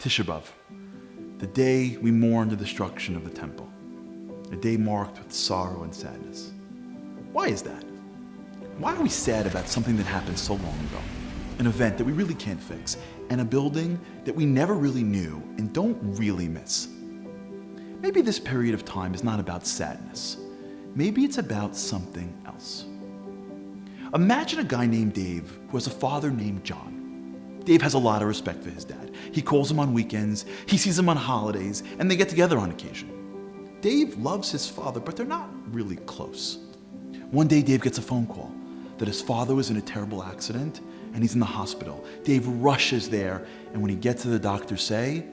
Tisha B'Av, the day we mourn the destruction of the temple, a day marked with sorrow and sadness. Why is that? Why are we sad about something that happened so long ago? An event that we really can't fix, and a building that we never really knew and don't really miss. Maybe this period of time is not about sadness. Maybe it's about something else. Imagine a guy named Dave who has a father named John. Dave has a lot of respect for his dad. He calls him on weekends, he sees him on holidays, and they get together on occasion. Dave loves his father, but they're not really close. One day Dave gets a phone call that his father was in a terrible accident and he's in the hospital. Dave rushes there, and when he gets to the doctors say,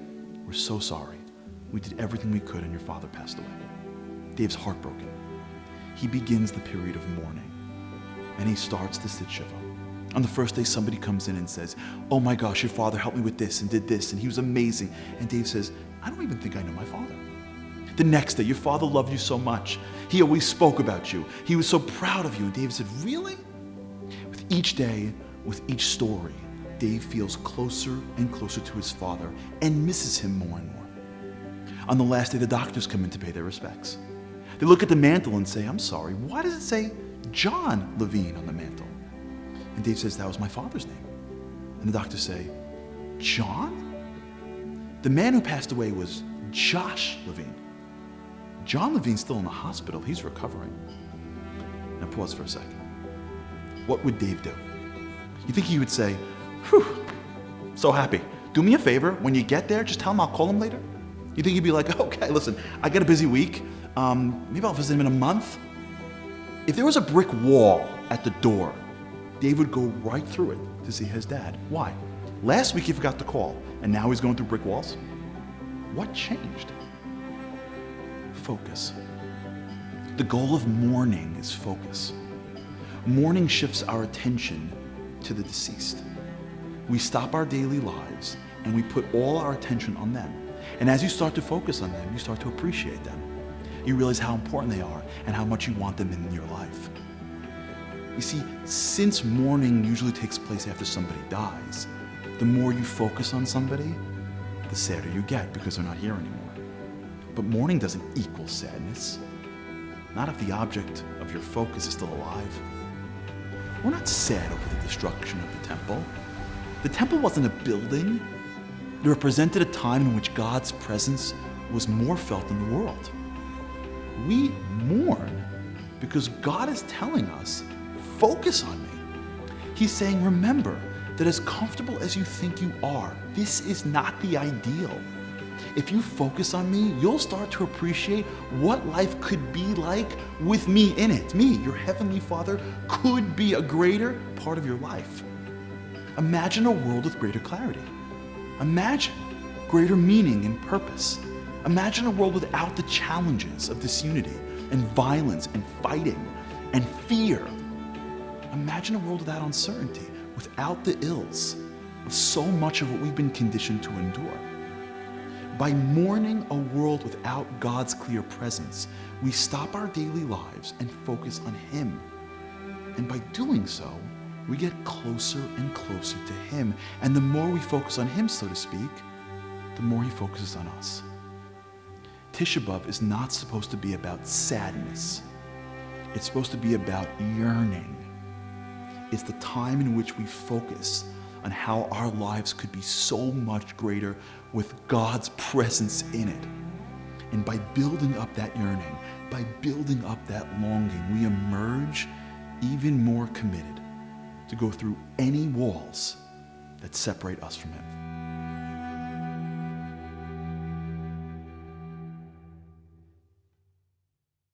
"We're so sorry. We did everything we could and your father passed away." Dave's heartbroken. He begins the period of mourning, and he starts to sit shiva. On the first day, somebody comes in and says, "Oh my gosh, your father helped me with this and did this, and he was amazing." And Dave says, "I don't even think I know my father." The next day, "Your father loved you so much. He always spoke about you. He was so proud of you." And Dave said, "Really?" With each day, with each story, Dave feels closer and closer to his father and misses him more and more. On the last day, the doctors come in to pay their respects. They look at the mantle and say, "I'm sorry, why does it say John Levine on the mantle?" And Dave says, "That was my father's name." And the doctors say, "John? The man who passed away was Josh Levine. John Levine's still in the hospital. He's recovering." Now pause for a second. What would Dave do? You think he would say, "Whew, so happy. Do me a favor, when you get there, just tell him I'll call him later"? You think he'd be like, "Okay, listen, I got a busy week. Maybe I'll visit him in a month"? If there was a brick wall at the door, Dave would go right through it to see his dad. Why? Last week he forgot to call, and now he's going through brick walls? What changed? Focus. The goal of mourning is focus. Mourning shifts our attention to the deceased. We stop our daily lives and we put all our attention on them. And as you start to focus on them, you start to appreciate them. You realize how important they are and how much you want them in your life. You see, since mourning usually takes place after somebody dies, the more you focus on somebody, the sadder you get because they're not here anymore. But mourning doesn't equal sadness. Not if the object of your focus is still alive. We're not sad over the destruction of the temple. The temple wasn't a building. It represented a time in which God's presence was more felt in the world. We mourn because God is telling us, focus on me. He's saying, remember that as comfortable as you think you are, this is not the ideal. If you focus on me, you'll start to appreciate what life could be like with me in it. Me, your heavenly Father, could be a greater part of your life. Imagine a world with greater clarity. Imagine greater meaning and purpose. Imagine a world without the challenges of disunity and violence and fighting and fear. Imagine a world without uncertainty, without the ills of so much of what we've been conditioned to endure. By mourning a world without God's clear presence, we stop our daily lives and focus on Him. And by doing so, we get closer and closer to Him. And the more we focus on Him, so to speak, the more He focuses on us. Tisha B'Av is not supposed to be about sadness. It's supposed to be about yearning. It's the time in which we focus on how our lives could be so much greater with God's presence in it. And by building up that yearning, by building up that longing, we emerge even more committed to go through any walls that separate us from Him.